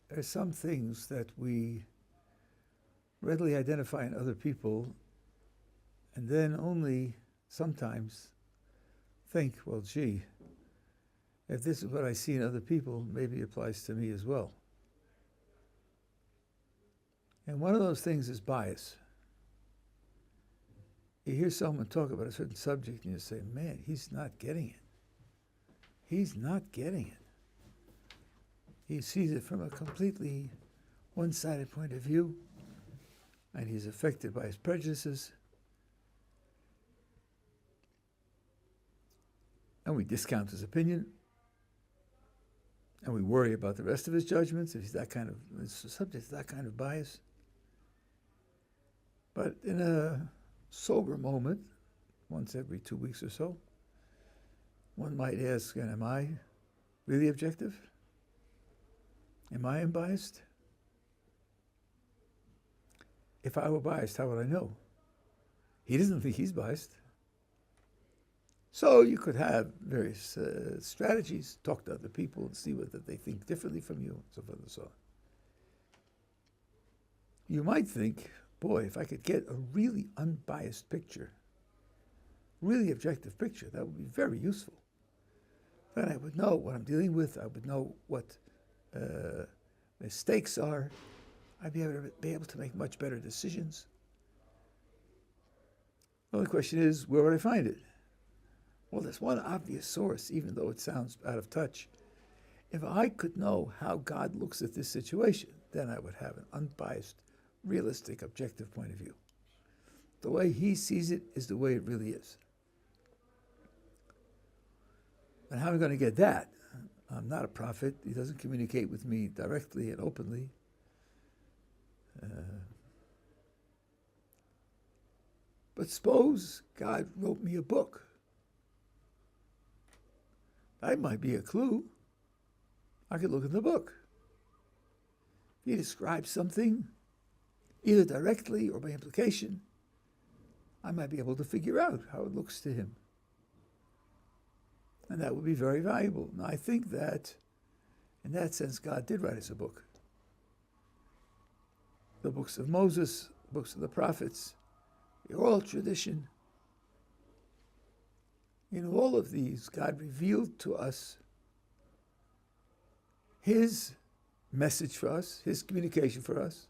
there are some things that we readily identify in other people and then only sometimes think, well, gee, if this is what I see in other people, maybe it applies to me as well. And one of those things is bias. You hear someone talk about a certain subject and you say, man, he's not getting it. He's not getting it. He sees it from a completely one-sided point of view, and he's affected by his prejudices. And we discount his opinion, and we worry about the rest of his judgments if he's that kind of subject to that kind of bias. But in a sober moment, once every 2 weeks or so, one might ask, am I really objective? Am I unbiased? If I were biased, how would I know? He doesn't think he's biased. So you could have various strategies, talk to other people and see whether they think differently from you, and so forth and so on. You might think, boy, if I could get a really unbiased picture, really objective picture, that would be very useful. Then I would know what I'm dealing with. I would know what mistakes are. I'd be able to make much better decisions. The only question is, where would I find it? Well, there's one obvious source, even though it sounds out of touch. If I could know how God looks at this situation, then I would have an unbiased, realistic, objective point of view. The way he sees it is the way it really is. And how am I going to get that? I'm not a prophet. He doesn't communicate with me directly and openly. But suppose God wrote me a book. That might be a clue. I could look in the book. If he describes something, either directly or by implication, I might be able to figure out how it looks to him. And that would be very valuable. Now, I think that, in that sense, God did write us a book. The books of Moses, books of the prophets, the oral tradition. In all of these, God revealed to us his message for us, his communication for us.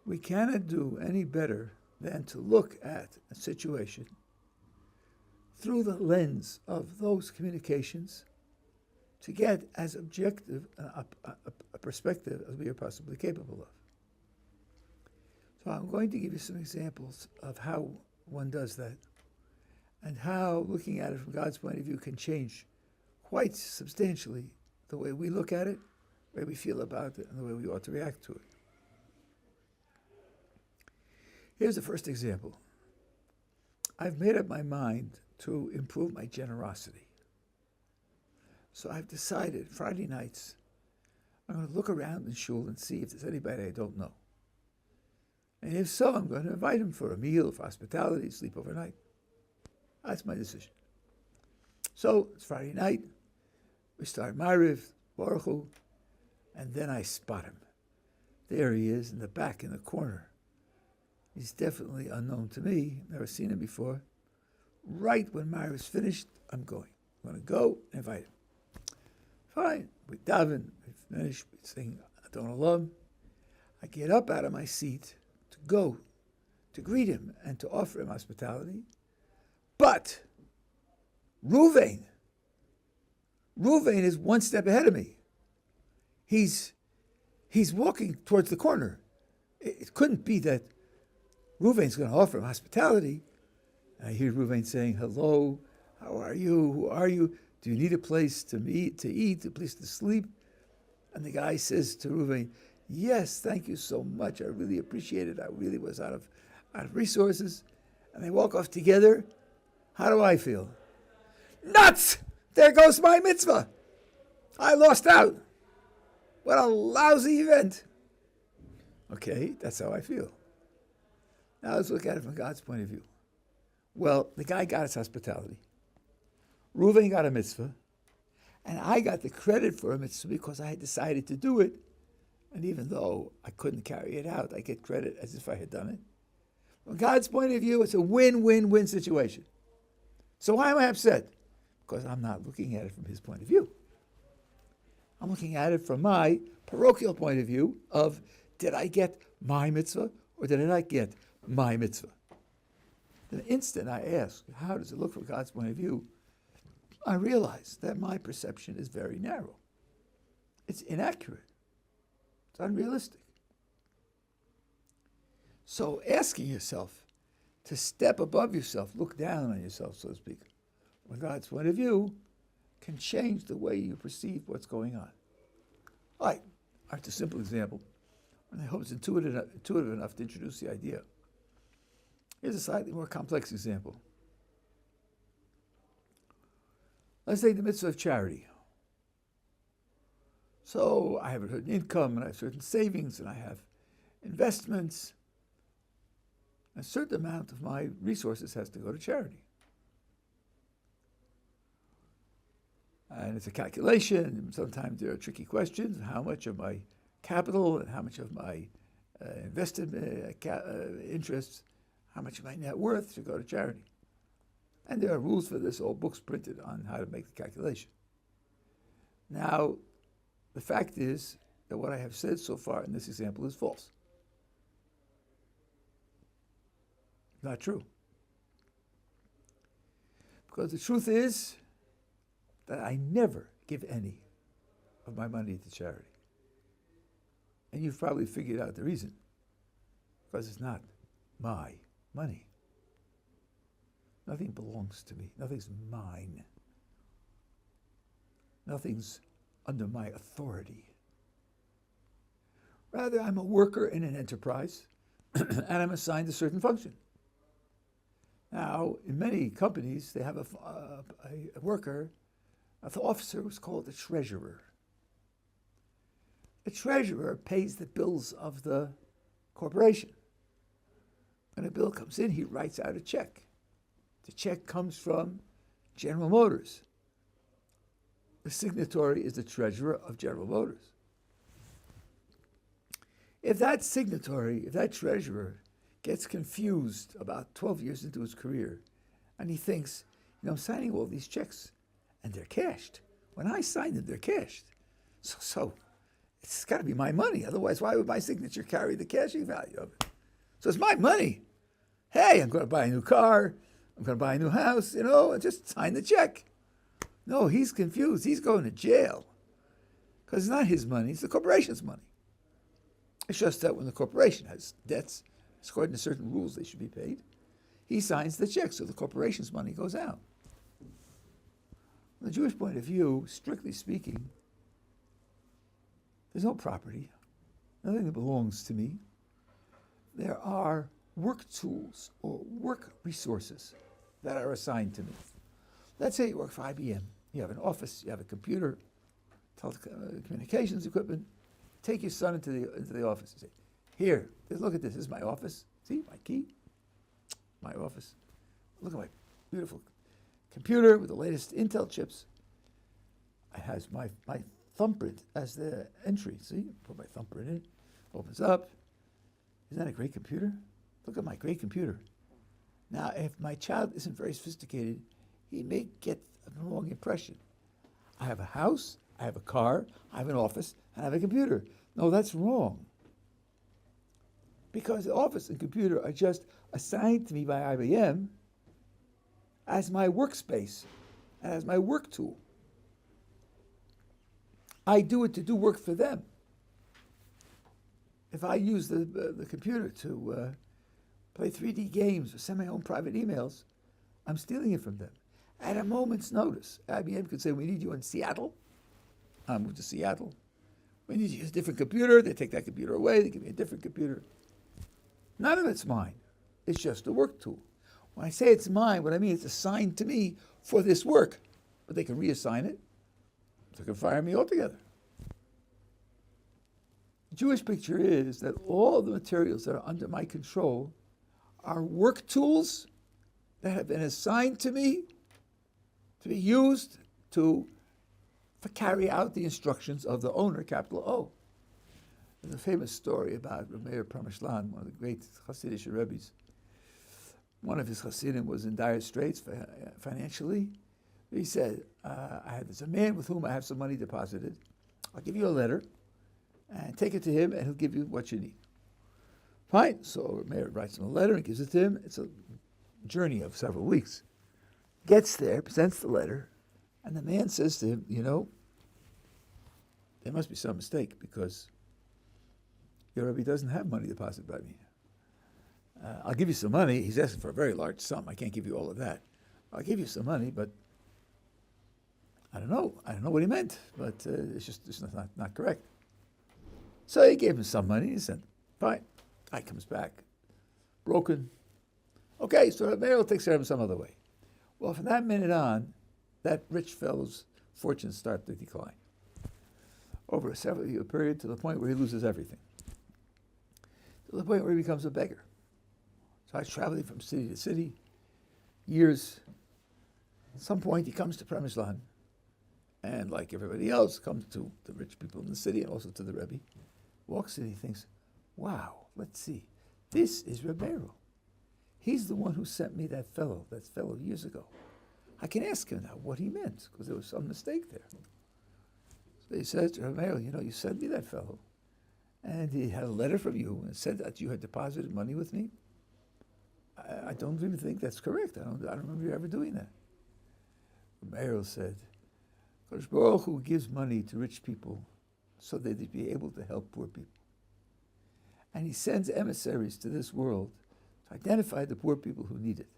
We cannot do any better than to look at a situation through the lens of those communications to get as objective a perspective as we are possibly capable of. So I'm going to give you some examples of how one does that and how looking at it from God's point of view can change quite substantially the way we look at it, the way we feel about it, and the way we ought to react to it. Here's the first example. I've made up my mind to improve my generosity. So I've decided Friday nights, I'm going to look around in shul and see if there's anybody I don't know. And if so, I'm going to invite him for a meal, for hospitality, sleep overnight. That's my decision. So it's Friday night. We start Ma'ariv, Baruch Hu, and then I spot him. There he is in the back, in the corner. He's definitely unknown to me. Never seen him before. Right when Ma'ariv is finished, I'm going. I'm going to go and invite him. Fine. We daven. We finish. We sing Adon Olam. I get up out of my seat to go to greet him and to offer him hospitality. But Ruvain is one step ahead of me. He's walking towards the corner. It couldn't be that Ruvain's going to offer him hospitality. I hear Ruvain saying, hello, how are you? Who are you? Do you need a place to eat, a place to sleep? And the guy says to Ruvain, yes, thank you so much. I really appreciate it. I really was out of resources. And they walk off together. How do I feel? Nuts! There goes my mitzvah. I lost out. What a lousy event. Okay, that's how I feel. Now let's look at it from God's point of view. Well, the guy got his hospitality. Reuven got a mitzvah. And I got the credit for a mitzvah because I had decided to do it And even though I couldn't carry it out, I get credit as if I had done it. From God's point of view, it's a win-win-win situation. So why am I upset? Because I'm not looking at it from his point of view. I'm looking at it from my parochial point of view of, did I get my mitzvah or did I not get my mitzvah? The instant I ask, how does it look from God's point of view, I realize that my perception is very narrow. It's inaccurate. It's unrealistic. So asking yourself to step above yourself, look down on yourself, so to speak, from God's point of view, can change the way you perceive what's going on. All right, that's a simple example, and I hope it's intuitive enough to introduce the idea. Here's a slightly more complex example. Let's take the mitzvah of charity. So I have a certain income, and I have certain savings, and I have investments. A certain amount of my resources has to go to charity. And it's a calculation, and sometimes there are tricky questions. How much of my capital and how much of my invested interests, how much of my net worth should go to charity. And there are rules for this, all books printed on how to make the calculation. Now, the fact is that what I have said so far in this example is false. Not true. Because the truth is that I never give any of my money to charity. And you've probably figured out the reason. Because it's not my money. Nothing belongs to me. Nothing's mine. Nothing's under my authority. Rather, I'm a worker in an enterprise, and I'm assigned a certain function. Now, in many companies, they have a worker, an officer who's called a treasurer. The treasurer pays the bills of the corporation. When a bill comes in, he writes out a check. The check comes from General Motors. The signatory is the treasurer of General Motors. If that signatory, if that treasurer gets confused about 12 years into his career, and he thinks, I'm signing all these checks, and they're cashed. When I sign them, they're cashed. So it's got to be my money. Otherwise, why would my signature carry the cashing value of it? So it's my money. Hey, I'm going to buy a new car. I'm going to buy a new house, and just sign the check. No, he's confused. He's going to jail. Because it's not his money, it's the corporation's money. It's just that when the corporation has debts, according to certain rules they should be paid, he signs the check, so the corporation's money goes out. From the Jewish point of view, strictly speaking, there's no property, nothing that belongs to me. There are work tools or work resources that are assigned to me. Let's say you work for IBM. You have an office, you have a computer, telecommunications equipment. Take your son into the office and say, here, look at this. This is my office. See, my key, my office. Look at my beautiful computer with the latest Intel chips. It has my thumbprint as the entry. See, put my thumbprint in, opens up. Isn't that a great computer? Look at my great computer. Now, if my child isn't very sophisticated, he may get a wrong impression. I have a house, I have a car, I have an office, and I have a computer. No, that's wrong. Because the office and computer are just assigned to me by IBM as my workspace and as my work tool. I do it to do work for them. If I use the computer to play 3D games or send my own private emails, I'm stealing it from them. At a moment's notice, IBM could say, we need you in Seattle. I move to Seattle. We need you to use a different computer. They take that computer away. They give me a different computer. None of it's mine. It's just a work tool. When I say it's mine, what I mean is it's assigned to me for this work. But they can reassign it. They can fire me altogether. The Jewish picture is that all the materials that are under my control are work tools that have been assigned to me to be used to carry out the instructions of the owner, capital O. There's a famous story about Rabbi Pramashlan, one of the great Hasidic rabbis. One of his Hasidim was in dire straits financially. He said, there's a man with whom I have some money deposited. I'll give you a letter, and take it to him, and he'll give you what you need. Fine. So Meir writes him a letter and gives it to him. It's a journey of several weeks. Gets there, presents the letter, and the man says to him, there must be some mistake because your Rabbi doesn't have money deposited by me. I'll give you some money. He's asking for a very large sum. I can't give you all of that. I'll give you some money, but I don't know. I don't know what he meant, but it's not correct. So he gave him some money. He said, fine. Guy comes back, broken. Okay, so Meir will take care of him some other way. Well, from that minute on, that rich fellow's fortunes start to decline over a several-year period to the point where he loses everything, to the point where he becomes a beggar. So I was traveling from city to city, years. At some point, he comes to Pramashlan, and like everybody else, comes to the rich people in the city and also to the Rebbe. Walks in, he thinks, wow, let's see, this is Rabbi. He's the one who sent me that fellow years ago. I can ask him now what he meant, because there was some mistake there. So he says to Rabbi, you sent me that fellow, and he had a letter from you and said that you had deposited money with me. I don't even think that's correct. I don't remember you ever doing that. Rabbi said, Kodesh Baruch Hu gives money to rich people so that they'd be able to help poor people. And he sends emissaries to this world to identify the poor people who need it.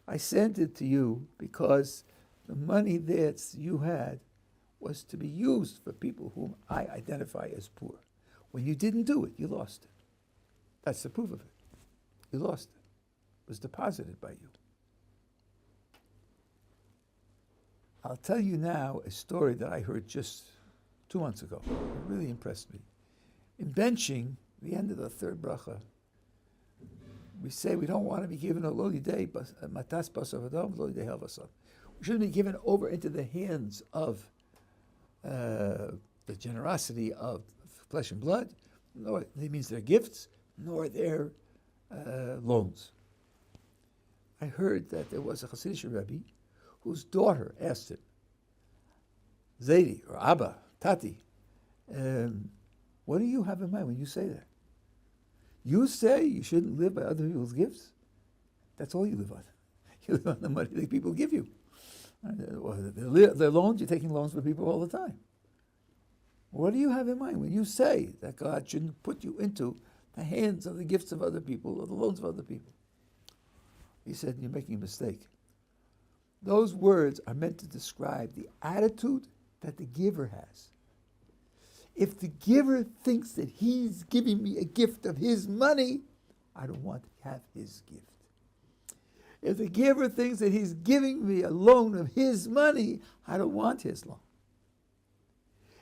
I sent it to you because the money that you had was to be used for people whom I identify as poor. When you didn't do it, you lost it. That's the proof of it. You lost it. It was deposited by you. I'll tell you now a story that I heard just 2 months ago. It really impressed me. In benching, the end of the third bracha, we say we don't want to be given a loli day, matas basar v'dam, loli day helvasam. We shouldn't be given over into the hands of the generosity of flesh and blood, nor it means their gifts, nor their loans. I heard that there was a Hasidic Rabbi whose daughter asked him, Zaidi, or Abba, Tati, what do you have in mind when you say that? You say you shouldn't live by other people's gifts? That's all you live on. You live on the money that people give you. Their loans, you're taking loans from people all the time. What do you have in mind when you say that God shouldn't put you into the hands of the gifts of other people or the loans of other people? He said, you're making a mistake. Those words are meant to describe the attitude that the giver has. If the giver thinks that he's giving me a gift of his money, I don't want to have his gift. If the giver thinks that he's giving me a loan of his money, I don't want his loan.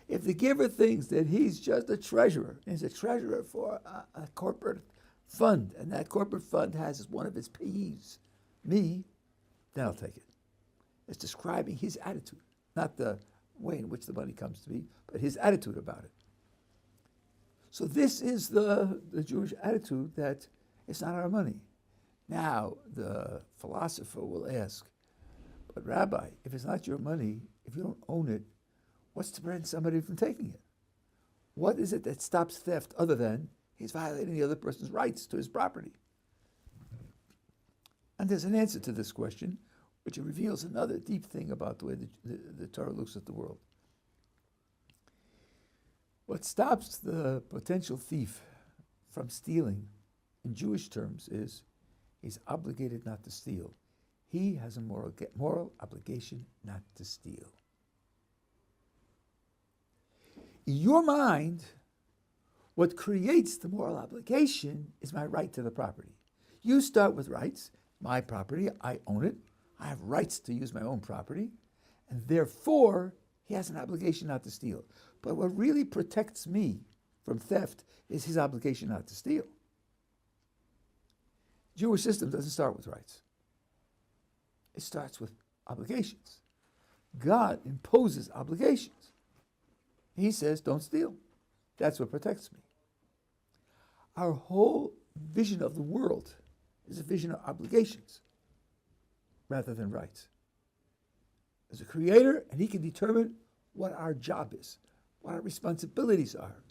If the giver thinks that he's just a treasurer, and he's a treasurer for a corporate fund, and that corporate fund has as one of its payees me, then I'll take it. It's describing his attitude, not the way in which the money comes to be, but his attitude about it. So this is the Jewish attitude that it's not our money. Now, the philosopher will ask, but Rabbi, if it's not your money, if you don't own it, what's to prevent somebody from taking it? What is it that stops theft other than he's violating the other person's rights to his property? And there's an answer to this question, which reveals another deep thing about the way the Torah looks at the world. What stops the potential thief from stealing, in Jewish terms, is he's obligated not to steal. He has a moral obligation not to steal. In your mind, what creates the moral obligation is my right to the property. You start with rights. My property, I own it. I have rights to use my own property. And therefore, he has an obligation not to steal. But what really protects me from theft is his obligation not to steal. Jewish system doesn't start with rights. It starts with obligations. God imposes obligations. He says, don't steal. That's what protects me. Our whole vision of the world is a vision of obligations rather than rights. There's a creator, and he can determine what our job is, what our responsibilities are.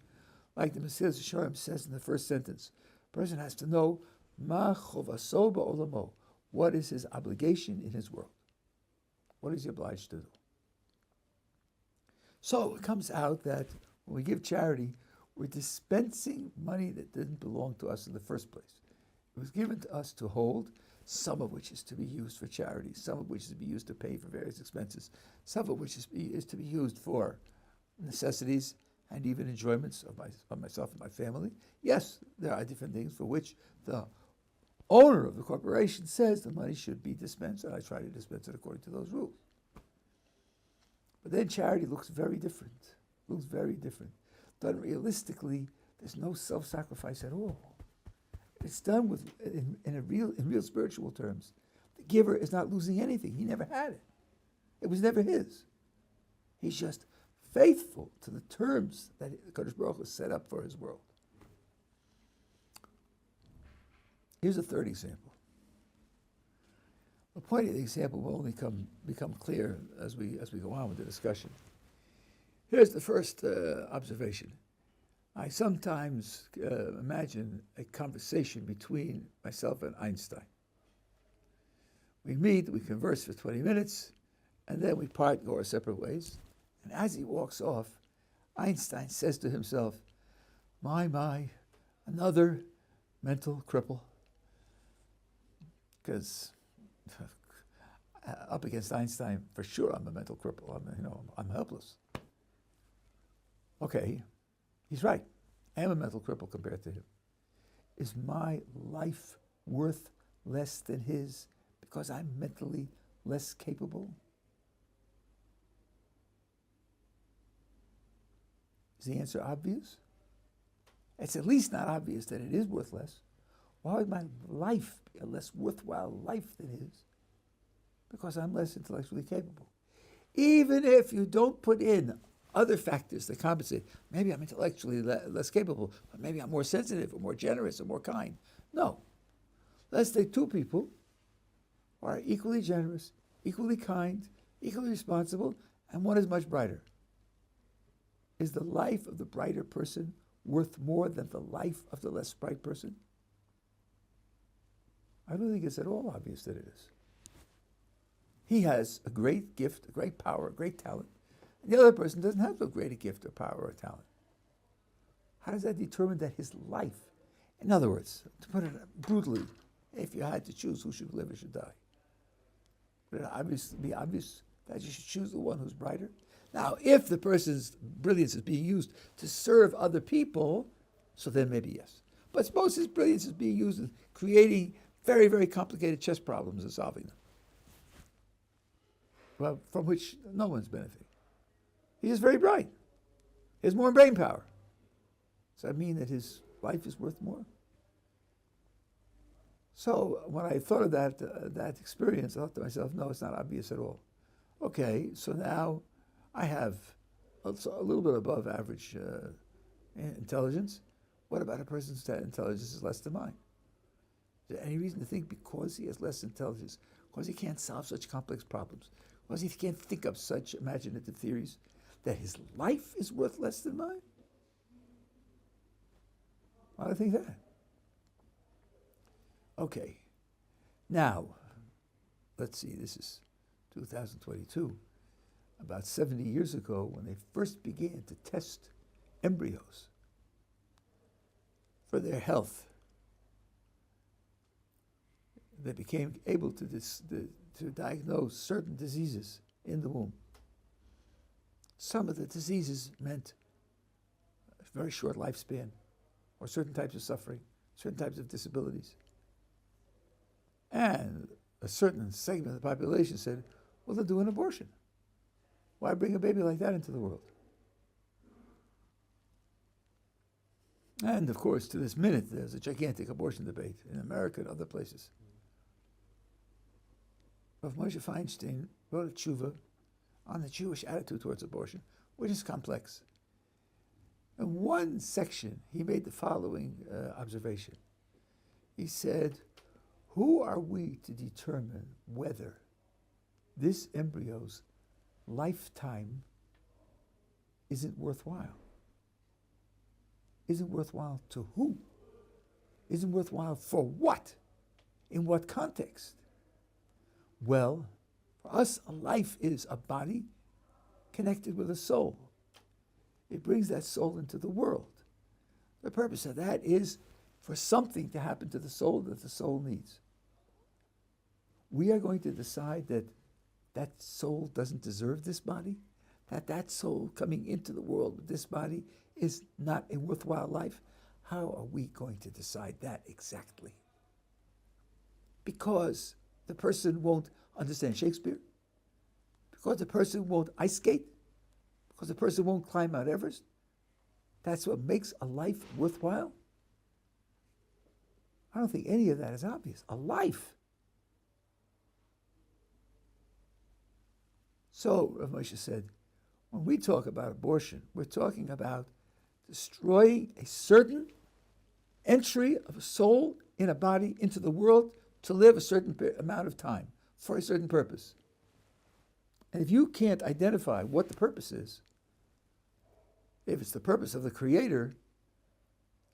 Like the Mesilas Yesharim says in the first sentence, a person has to know ma chovaso ba'olamo, what is his obligation in his world. What is he obliged to do? So it comes out that when we give charity, we're dispensing money that didn't belong to us in the first place. It was given to us to hold, some of which is to be used for charity, some of which is to be used to pay for various expenses, some of which is to be used for necessities and even enjoyments of myself and my family. Yes, there are different things for which the owner of the corporation says the money should be dispensed, and I try to dispense it according to those rules. But then charity looks very different. Done realistically, there's no self-sacrifice at all. It's done in real spiritual terms. The giver is not losing anything. He never had it. It was never his. He's just faithful to the terms that Kadosh Baruch Hu set up for his world. Here's a third example. The point of the example will only become clear as we go on with the discussion. Here's the first observation. I sometimes imagine a conversation between myself and Einstein. We meet, we converse for 20 minutes, and then we part and go our separate ways. And as he walks off, Einstein says to himself, my, another mental cripple. Because up against Einstein, for sure I'm a mental cripple. I'm helpless. Okay, he's right. I am a mental cripple compared to him. Is my life worth less than his because I'm mentally less capable? Is the answer obvious? It's at least not obvious that it is worth less. Why would my life be a less worthwhile life than his? Because I'm less intellectually capable. Even if you don't put in other factors that compensate, maybe I'm intellectually less capable, but maybe I'm more sensitive or more generous or more kind. No. Let's take two people who are equally generous, equally kind, equally responsible, and one is much brighter. Is the life of the brighter person worth more than the life of the less bright person? I don't think it's at all obvious that it is. He has a great gift, a great power, a great talent. And the other person doesn't have a great gift or power or talent. How does that determine that his life, in other words, to put it brutally, if you had to choose who should live or should die, would it be obvious that you should choose the one who's brighter? Now, if the person's brilliance is being used to serve other people, so then maybe yes. But suppose his brilliance is being used in creating very, very complicated chess problems and solving them, well, from which no one's benefiting. He's just very bright. He has more brain power. Does that mean that his life is worth more? So when I thought of that experience, I thought to myself, no, it's not obvious at all. Okay, so now I have a little bit above average intelligence. What about a person's intelligence is less than mine? Is there any reason to think because he has less intelligence, because he can't solve such complex problems, because he can't think up such imaginative theories, that his life is worth less than mine? Why do I think that? Okay, now, let's see, this is 2022. About 70 years ago, when they first began to test embryos for their health, they became able to diagnose certain diseases in the womb. Some of the diseases meant a very short lifespan, or certain types of suffering, certain types of disabilities. And a certain segment of the population said, well, they'll do an abortion. Why bring a baby like that into the world? And of course, to this minute, there's a gigantic abortion debate in America and other places. Rav Moshe Feinstein wrote a tshuva on the Jewish attitude towards abortion, which is complex. In one section, he made the following observation. He said, who are we to determine whether this embryo's lifetime isn't worthwhile? Isn't worthwhile to who? Isn't worthwhile for what? In what context? Well, for us, a life is a body connected with a soul. It brings that soul into the world. The purpose of that is for something to happen to the soul that the soul needs. We are going to decide that that soul doesn't deserve this body, that soul coming into the world with this body is not a worthwhile life. How are we going to decide that exactly? Because the person won't understand Shakespeare, because the person won't ice skate, because the person won't climb Mount Everest. That's what makes a life worthwhile? I don't think any of that is obvious. A life. So, Rav Moshe said, when we talk about abortion, we're talking about destroying a certain entry of a soul in a body into the world to live a certain amount of time for a certain purpose. And if you can't identify what the purpose is, if it's the purpose of the Creator,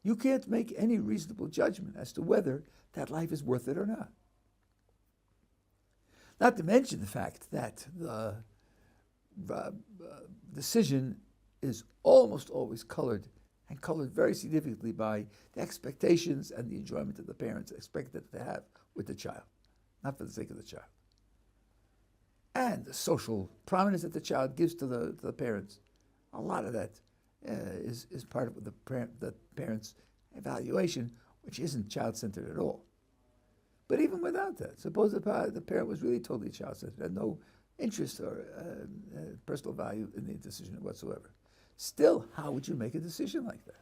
you can't make any reasonable judgment as to whether that life is worth it or not. Not to mention the fact that the decision is almost always colored very significantly by the expectations and the enjoyment that the parents expect that they have with the child, not for the sake of the child. And the social prominence that the child gives to the parents, a lot of that is part of the parents' evaluation, which isn't child-centered at all. But even without that, suppose the parent was really totally child-centered, had no interest or personal value in the decision whatsoever. Still, how would you make a decision like that?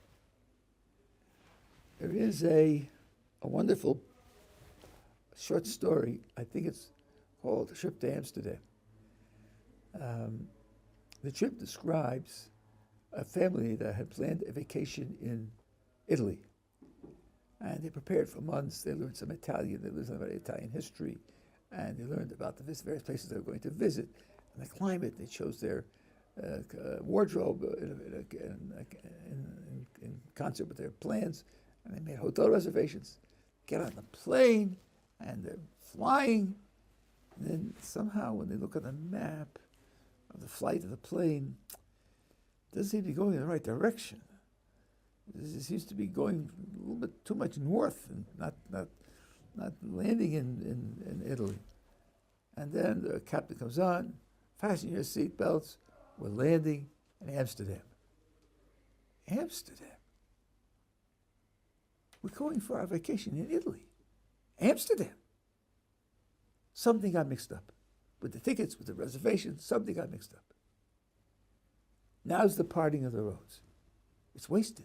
There is a wonderful short story, I think it's called A Trip to Amsterdam. The trip describes a family that had planned a vacation in Italy. And they prepared for months. They learned some Italian. They learned some about Italian history. And they learned about the various places they were going to visit. And the climate. They chose their wardrobe in concert with their plans. And they made hotel reservations. Get on the plane. And they're flying. And then somehow when they look at the map of the flight of the plane, it doesn't seem to be going in the right direction. It seems to be going a little bit too much north and not landing in Italy. And then the captain comes on, fasten your seatbelts, we're landing in Amsterdam. Amsterdam? We're going for our vacation in Italy. Amsterdam. Something got mixed up. With the tickets, with the reservations, something got mixed up. Now's the parting of the roads. It's wasted.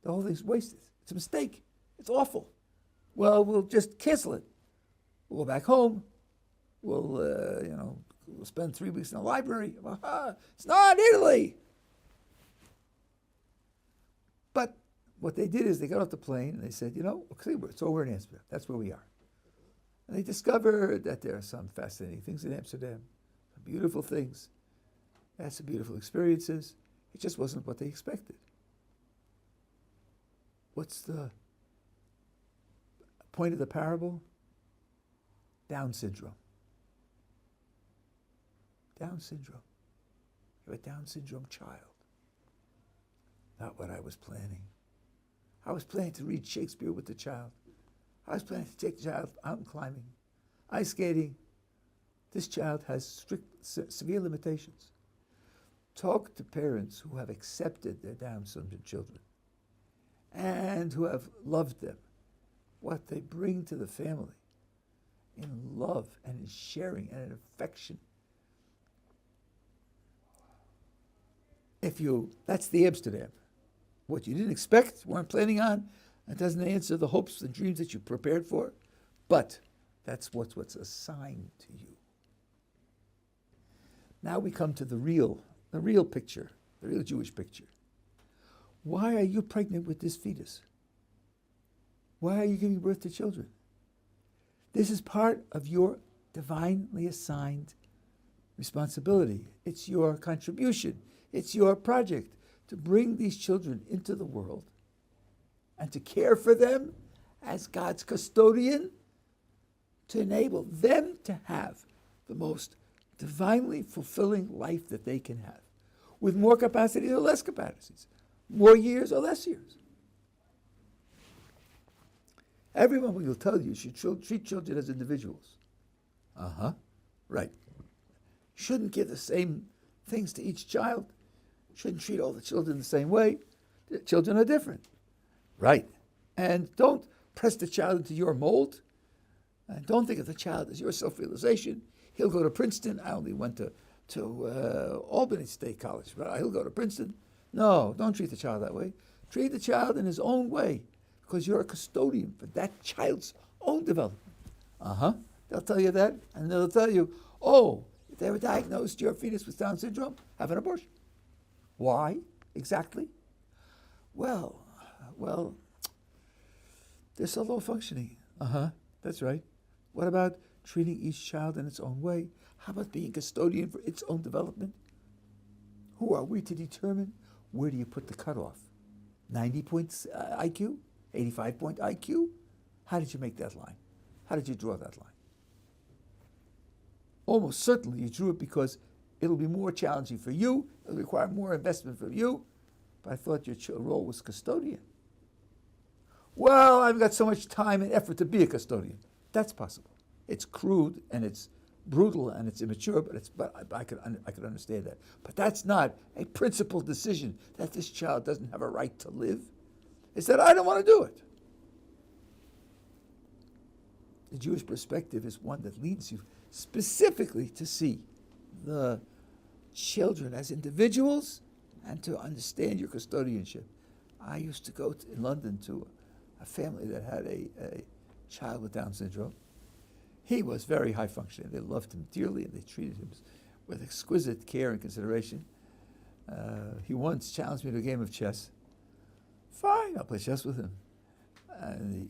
The whole thing's wasted. It's a mistake. It's awful. Well, we'll just cancel it. We'll go back home. We'll spend 3 weeks in the library. It's not Italy. But what they did is they got off the plane and they said, okay, so we're in Amsterdam. That's where we are. And they discovered that there are some fascinating things in Amsterdam, some beautiful things. They had some beautiful experiences. It just wasn't what they expected. What's the point of the parable? Down syndrome. Down syndrome. You're a Down syndrome child. Not what I was planning. I was planning to read Shakespeare with the child. I was planning to take the child mountain climbing, ice skating. This child has severe limitations. Talk to parents who have accepted their Down syndrome children and who have loved them, what they bring to the family in love and in sharing and in affection. That's the Amsterdam. What you didn't expect, weren't planning on, it doesn't answer the hopes and dreams that you prepared for, but that's what's assigned to you. Now we come to the real picture, the real Jewish picture. Why are you pregnant with this fetus? Why are you giving birth to children? This is part of your divinely assigned responsibility. It's your contribution. It's your project to bring these children into the world and to care for them as God's custodian, to enable them to have the most divinely fulfilling life that they can have, with more capacities or less capacities, more years or less years. Everyone will tell you should treat children as individuals. Right. Shouldn't give the same things to each child. Shouldn't treat all the children the same way. The children are different. Right. And don't press the child into your mold. And don't think of the child as your self-realization. He'll go to Princeton. I only went to Albany State College, but he'll go to Princeton. No, don't treat the child that way. Treat the child in his own way, because you're a custodian for that child's own development. They'll tell you that, and they'll tell you, oh, if they were diagnosed your fetus with Down syndrome, have an abortion. Why exactly? Well, they're so low functioning. That's right. What about treating each child in its own way? How about being custodian for its own development? Who are we to determine where do you put the cutoff? 90 points IQ? 85-point IQ? How did you make that line? How did you draw that line? Almost certainly you drew it because it'll be more challenging for you, it'll require more investment from you, but I thought your role was custodian. Well, I've got so much time and effort to be a custodian. That's possible. It's crude and it's brutal and it's immature, but I could understand that. But that's not a principled decision that this child doesn't have a right to live. It's that I don't want to do it. The Jewish perspective is one that leads you specifically to see the children as individuals and to understand your custodianship. I used to go in London to a family that had a child with Down syndrome. He was very high functioning. They loved him dearly and they treated him with exquisite care and consideration. He once challenged me to a game of chess. Fine, I'll play chess with him. And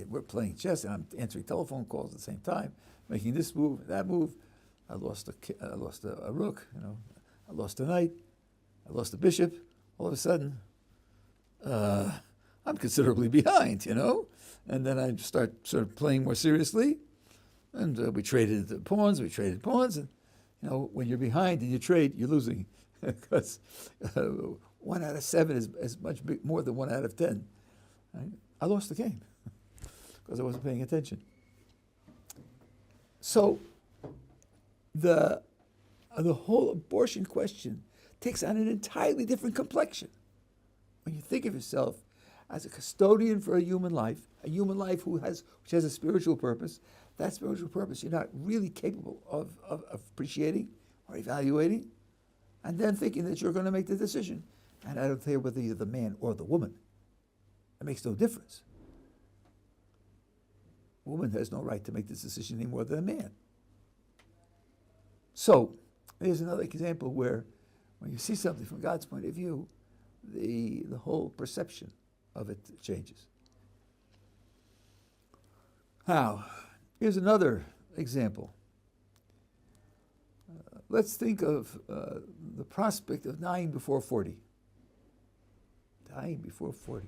we're playing chess and I'm answering telephone calls at the same time, making this move, that move. I lost a rook, I lost a knight, I lost a bishop. All of a sudden, I'm considerably behind, And then I start sort of playing more seriously. And we traded pawns, and, when you're behind and you trade, you're losing. Because 1 out of 7 is much more than 1 out of 10. Right? I lost the game because I wasn't paying attention. So the whole abortion question takes on an entirely different complexion. When you think of yourself as a custodian for a human life which has a spiritual purpose, that spiritual purpose you're not really capable of appreciating or evaluating, and then thinking that you're going to make the decision. And I don't care whether you're the man or the woman. It makes no difference. A woman has no right to make this decision any more than a man. So, here's another example where when you see something from God's point of view, the whole perception of it changes. Now, here's another example. Let's think of the prospect of dying before 40. Dying before 40.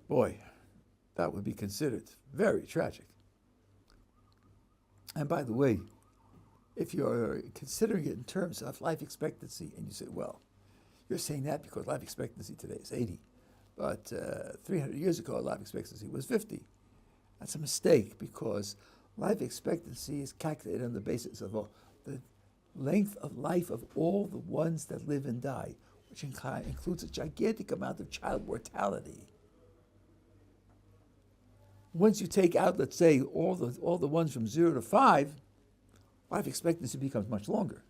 Boy, that would be considered very tragic. And by the way, if you're considering it in terms of life expectancy, and you say, well, you're saying that because life expectancy today is 80, but 300 years ago, life expectancy was 50. That's a mistake, because life expectancy is calculated on the basis of the length of life of all the ones that live and die, which includes a gigantic amount of child mortality. Once you take out, let's say, all the ones from 0 to 5, life expectancy becomes much longer.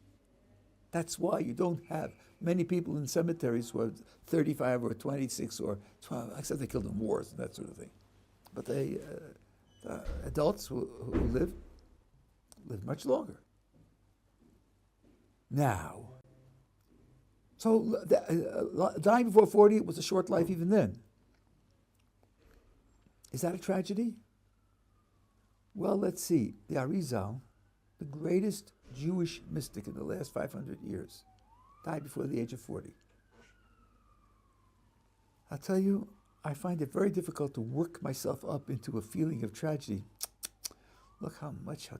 That's why you don't have many people in cemeteries who are 35 or 26 or 12, except they killed in wars and that sort of thing. But the adults who live much longer. Now, So dying before 40 was a short life even then. Is that a tragedy? Well, let's see. The Arizal, the greatest Jewish mystic in the last 500 years, died before the age of 40. I'll tell you, I find it very difficult to work myself up into a feeling of tragedy. Look how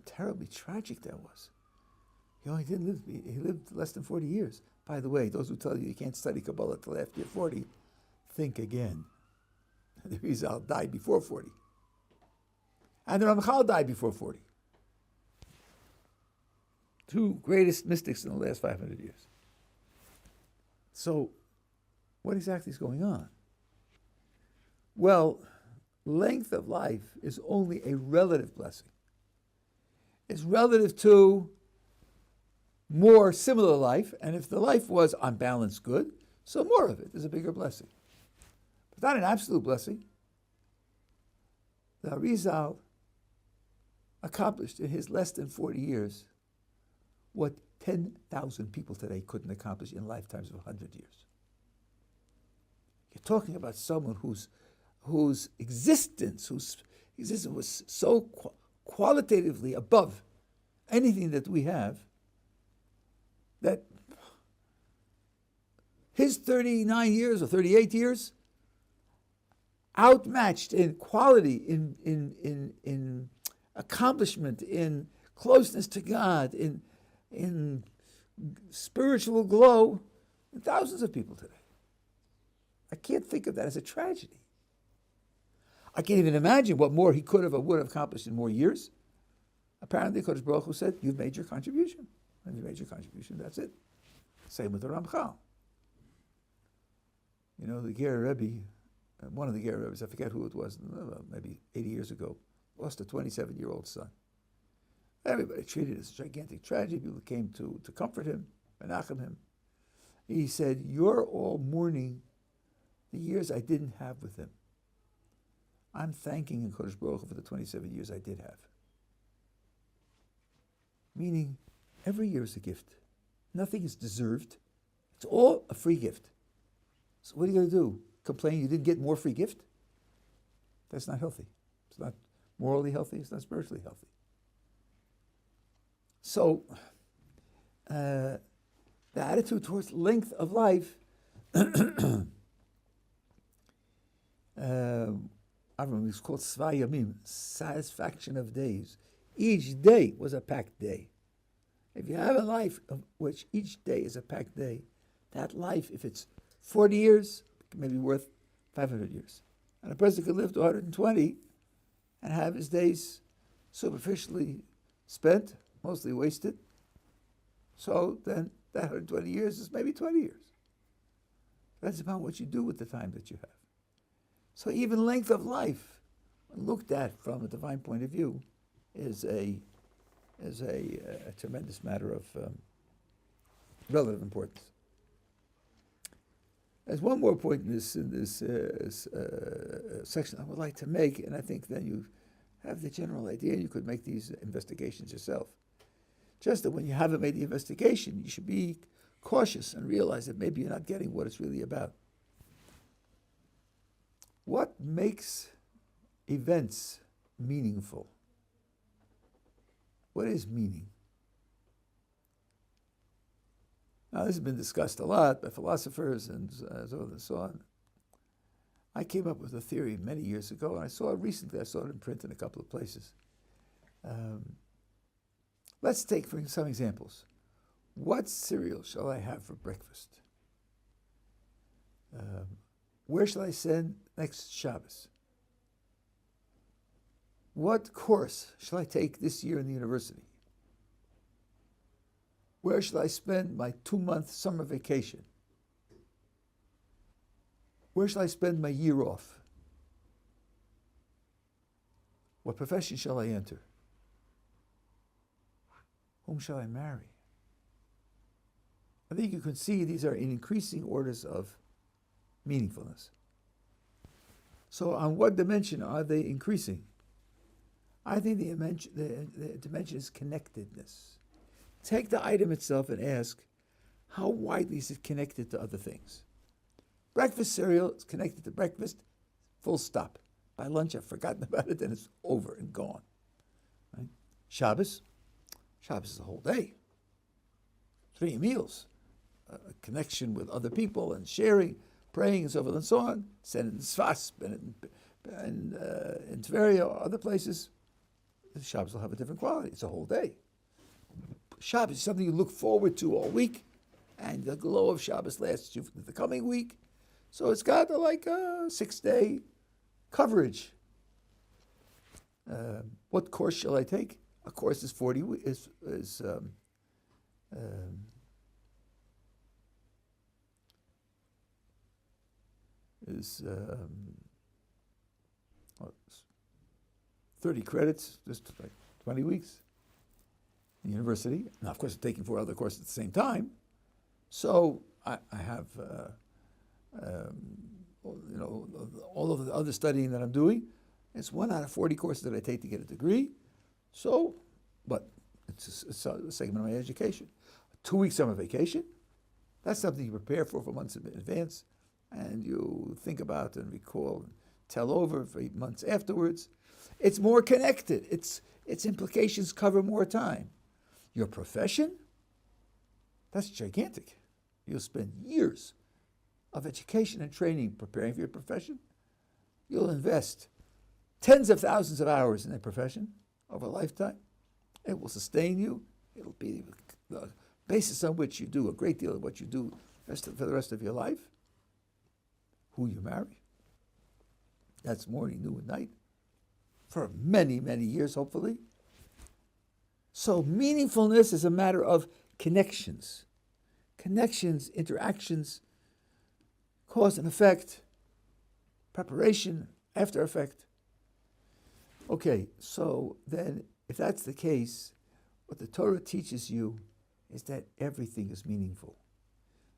terribly tragic that was. He only didn't live, he lived less than 40 years. By the way, those who tell you can't study Kabbalah till after you're 40, think again. The Rizal died before 40. And the Ramchal died before 40. Two greatest mystics in the last 500 years. So, what exactly is going on? Well, length of life is only a relative blessing. It's relative to more similar life, and if the life was on balance good, so more of it is a bigger blessing. But not an absolute blessing. The Arizal accomplished in his less than 40 years what 10,000 people today couldn't accomplish in lifetimes of 100 years. You're talking about someone whose existence was so qualitatively above anything that we have, that his 39 years or 38 years outmatched in quality, in accomplishment, in closeness to God, in spiritual glow, thousands of people today. I can't think of that as a tragedy. I can't even imagine what more he could have or would have accomplished in more years. Apparently, Kodesh Baruch Hu said, you've made your contribution. And you made your contribution, that's it. Same with the Ramchal. You know, the Ger Rebbe, one of the Ger Rebbes, I forget who it was, maybe 80 years ago, lost a 27-year-old son. Everybody treated it as a gigantic tragedy. People came to comfort him, menachem him. He said, you're all mourning the years I didn't have with him. I'm thanking Kodesh Baruch Hu for the 27 years I did have. Meaning, every year is a gift. Nothing is deserved. It's all a free gift. So what are you going to do? Complain you didn't get more free gift? That's not healthy. It's not morally healthy. It's not spiritually healthy. So, the attitude towards length of life, it's called Tzva Yamim, satisfaction of days. Each day was a packed day. If you have a life of which each day is a packed day, that life, if it's 40 years, may be worth 500 years. And a person could live to 120 and have his days superficially spent, mostly wasted. So then that 120 years is maybe 20 years. That's about what you do with the time that you have. So even length of life, looked at from a divine point of view, is a tremendous matter of relative importance. There's one more point in this section I would like to make, and I think then you have the general idea, and you could make these investigations yourself. Just that when you haven't made the investigation, you should be cautious and realize that maybe you're not getting what it's really about. What makes events meaningful? What is meaning? Now, this has been discussed a lot by philosophers and so on. I came up with a theory many years ago, and I saw it recently. I saw it in print in a couple of places. Let's take for some examples. What cereal shall I have for breakfast? Where shall I send next Shabbos? What course shall I take this year in the university? Where shall I spend my 2-month summer vacation? Where shall I spend my year off? What profession shall I enter? Whom shall I marry? I think you can see these are in increasing orders of meaningfulness. So on what dimension are they increasing? I think the dimension is connectedness. Take the item itself and ask, how widely is it connected to other things? Breakfast cereal is connected to breakfast, full stop. By lunch, I've forgotten about it, and it's over and gone. Right? Shabbos is a whole day. 3 meals, a connection with other people and sharing, praying and so forth and so on. Said in Sfas, and in Tveria or other places, Shabbos will have a different quality. It's a whole day. Shabbos is something you look forward to all week, and the glow of Shabbos lasts you for the coming week. So it's got like a 6-day coverage. What course shall I take? A course is 40 30 credits, just like 20 weeks in university. Now, of course, I'm taking 4 other courses at the same time. So I have, all of the other studying that I'm doing. It's 1 out of 40 courses that I take to get a degree. So, but it's a segment of my education. 2-week summer vacation, that's something you prepare for months in advance, and you think about and recall and tell over for 8 months afterwards. It's more connected. Its implications cover more time. Your profession, that's gigantic. You'll spend years of education and training preparing for your profession. You'll invest tens of thousands of hours in a profession over a lifetime. It will sustain you. It'll be the basis on which you do a great deal of what you do for the rest of your life. Who you marry, that's morning, noon, and night, for many, many years, hopefully. So meaningfulness is a matter of connections. Connections, interactions, cause and effect, preparation, after effect. Okay, so then if that's the case, what the Torah teaches you is that everything is meaningful.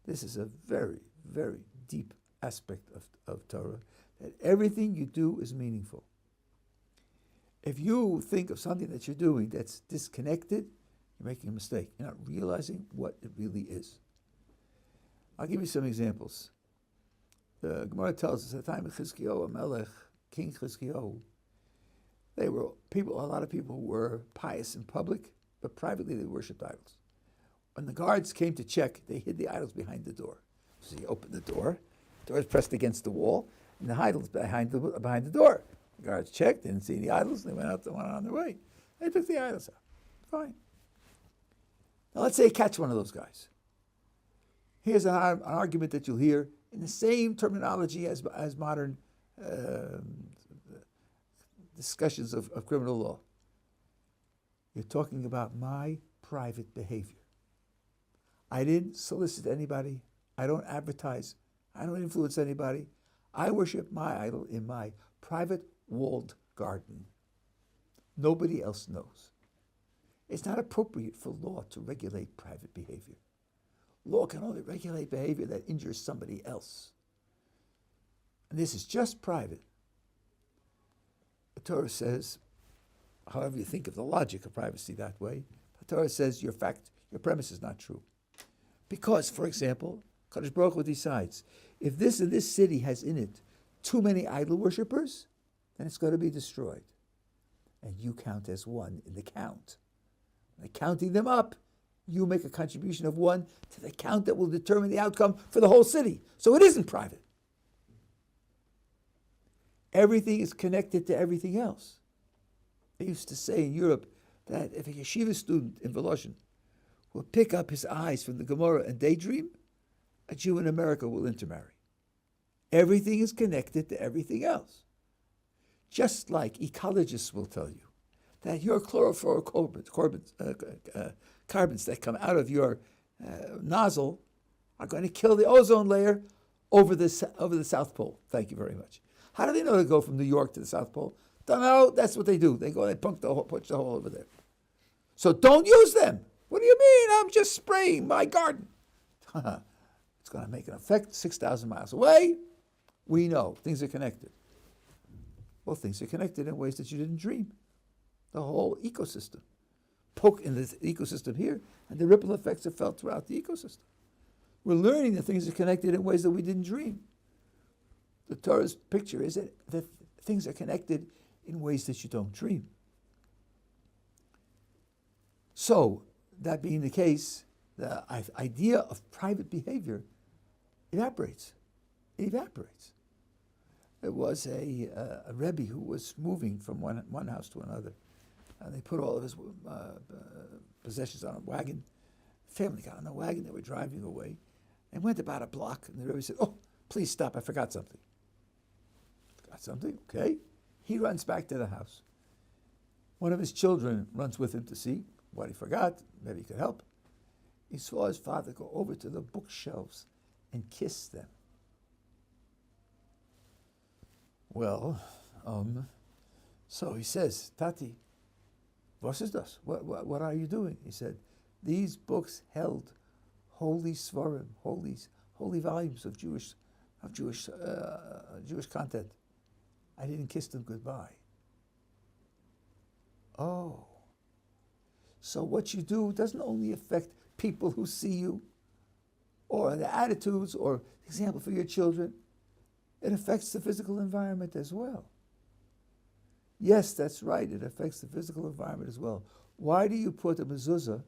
This is a very, very deep aspect of Torah, that everything you do is meaningful. If you think of something that you're doing that's disconnected, you're making a mistake. You're not realizing what it really is. I'll give you some examples. The Gemara tells us at the time of Chizkiyahu Melech, King Chizkiyahu, a lot of people were pious in public, but privately they worshipped idols. When the guards came to check, they hid the idols behind the door. So you opened the door is pressed against the wall, and the idol's behind the door. The guards checked, didn't see any idols, they went on their way. They took the idols out. Fine. Now let's say you catch one of those guys. Here's an argument that you'll hear in the same terminology as modern discussions of criminal law. You're talking about my private behavior. I didn't solicit anybody. I don't advertise. I don't influence anybody. I worship my idol in my private walled garden. Nobody else knows. It's not appropriate for law to regulate private behavior. Law can only regulate behavior that injures somebody else. And this is just private. The Torah says, however you think of the logic of privacy that way, the Torah says your premise is not true. Because, for example, Kadosh Baruch Hu decides, if this and this city has in it too many idol worshippers, then it's going to be destroyed. And you count as one in the count. By counting them up, you make a contribution of 1 to the count that will determine the outcome for the whole city. So it isn't private. Everything is connected to everything else. They used to say in Europe that if a yeshiva student in Voloshin will pick up his eyes from the Gemara and daydream, a Jew in America will intermarry. Everything is connected to everything else. Just like ecologists will tell you that your chlorofluorocarbons that come out of your nozzle are going to kill the ozone layer over the South Pole. Thank you very much. How do they know to go from New York to the South Pole? Don't know. That's what they do. They go and punch the hole over there. So don't use them. What do you mean? I'm just spraying my garden. It's going to make an effect 6,000 miles away. We know things are connected. Well, things are connected in ways that you didn't dream. The whole ecosystem. Poke in the ecosystem here, and the ripple effects are felt throughout the ecosystem. We're learning that things are connected in ways that we didn't dream. The Torah's picture is that things are connected in ways that you don't dream. So, that being the case, the idea of private behavior evaporates. It evaporates. There was a Rabbi who was moving from one house to another. And they put all of his possessions on a wagon. Family got on the wagon, they were driving away. They went about a block, and the Rabbi said, "Oh, please stop, I forgot something." Forgot something? Okay. He runs back to the house. One of his children runs with him to see what he forgot. Maybe he could help. He saw his father go over to the bookshelves and kiss them. Well, so he says, "Tati, was ist das? What are you doing?" He said, "These books held holy svarim, holy volumes of Jewish content. I didn't kiss them goodbye." Oh, so what you do doesn't only affect people who see you, or the attitudes, or example for your children. It affects the physical environment as well. Yes, that's right. It affects the physical environment as well. Why do you put a mezuzah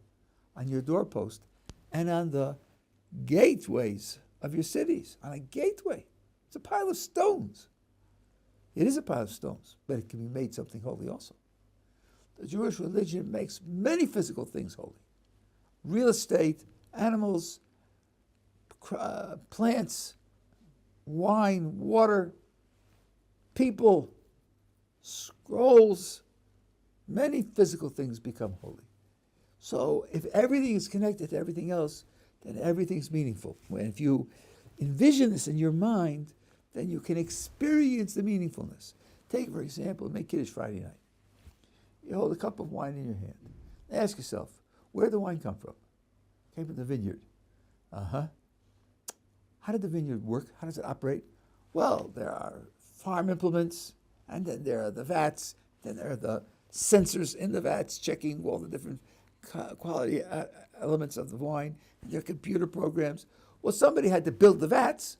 on your doorpost and on the gateways of your cities? On a gateway. It's a pile of stones. It is a pile of stones, but it can be made something holy also. The Jewish religion makes many physical things holy. Real estate, animals, plants, wine, water, people, scrolls, many physical things become holy. So if everything is connected to everything else, then everything's meaningful. If you envision this in your mind, then you can experience the meaningfulness. Take, for example, make Kiddush Friday night. You hold a cup of wine in your hand. Ask yourself, where did the wine come from? It came from the vineyard. How did the vineyard work? How does it operate? Well, there are farm implements, and then there are the vats, then there are the sensors in the vats checking all the different quality elements of the wine, and there are computer programs. Well, somebody had to build the vats,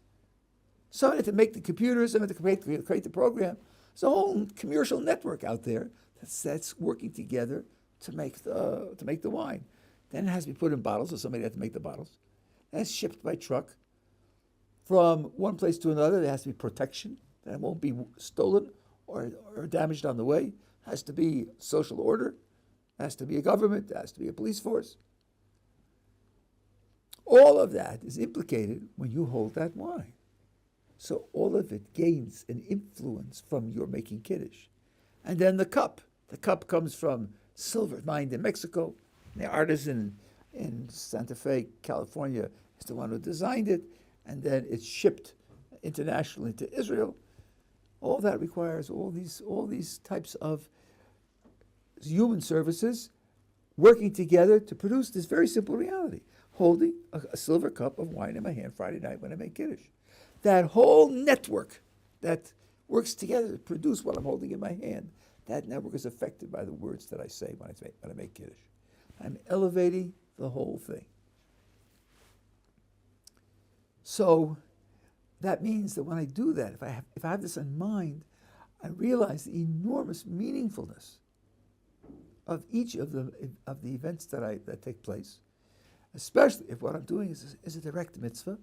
somebody had to make the computers, somebody had to create the program. There's a whole commercial network out there that's working together to make the wine. Then it has to be put in bottles, so somebody had to make the bottles. That's shipped by truck. From one place to another, there has to be protection, that it won't be stolen or damaged on the way. It has to be social order. It has to be a government. There has to be a police force. All of that is implicated when you hold that wine. So all of it gains an influence from your making Kiddush. And then the cup. The cup comes from silver mined in Mexico. The artisan in Santa Fe, California, is the one who designed it. And then it's shipped internationally to Israel. All that requires all these types of human services working together to produce this very simple reality. Holding a silver cup of wine in my hand Friday night when I make Kiddush. That whole network that works together to produce what I'm holding in my hand, that network is affected by the words that I say when I make Kiddush. I'm elevating the whole thing. So that means that when I do that, if I have this in mind, I realize the enormous meaningfulness of each of the events that take place, especially if what I'm doing is a direct mitzvah.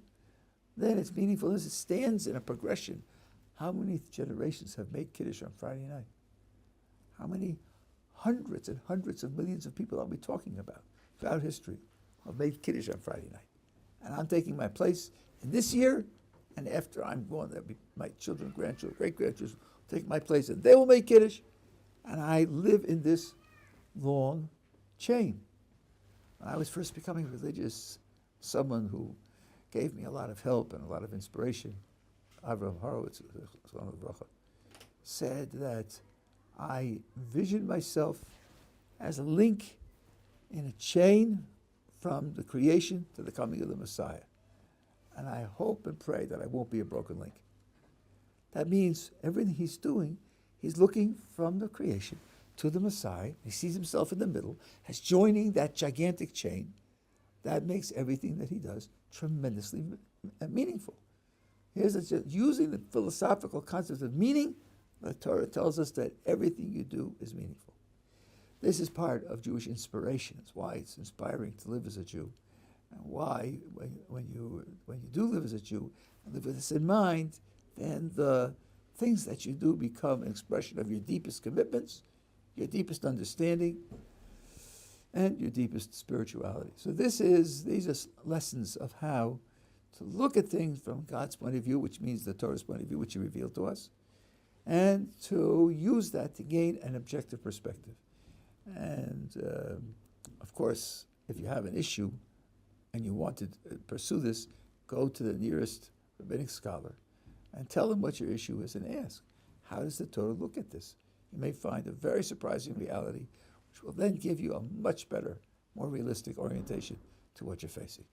Then its meaningfulness, it stands in a progression. How many generations have made Kiddush on Friday night? How many hundreds and hundreds of millions of people are we talking about throughout history have made Kiddush on Friday night? And I'm taking my place in this year, and after I'm gone, there'll be my children, grandchildren, great-grandchildren will take my place, and they will make Kiddush, and I live in this long chain. When I was first becoming religious, someone who gave me a lot of help and a lot of inspiration, Avram Horowitz, said that I envisioned myself as a link in a chain from the creation to the coming of the Messiah. And I hope and pray that I won't be a broken link. That means everything he's doing, he's looking from the creation to the Messiah. He sees himself in the middle as joining that gigantic chain. That makes everything that he does tremendously meaningful. Here's using the philosophical concept of meaning. The Torah tells us that everything you do is meaningful. This is part of Jewish inspiration. It's why it's inspiring to live as a Jew, and why when you do live as a Jew and live with this in mind, then the things that you do become an expression of your deepest commitments, your deepest understanding, and your deepest spirituality. So these are lessons of how to look at things from God's point of view, which means the Torah's point of view, which He revealed to us, and to use that to gain an objective perspective. And of course, if you have an issue and you want to pursue this, go to the nearest rabbinic scholar and tell him what your issue is and ask, how does the Torah look at this? You may find a very surprising reality, which will then give you a much better, more realistic orientation to what you're facing.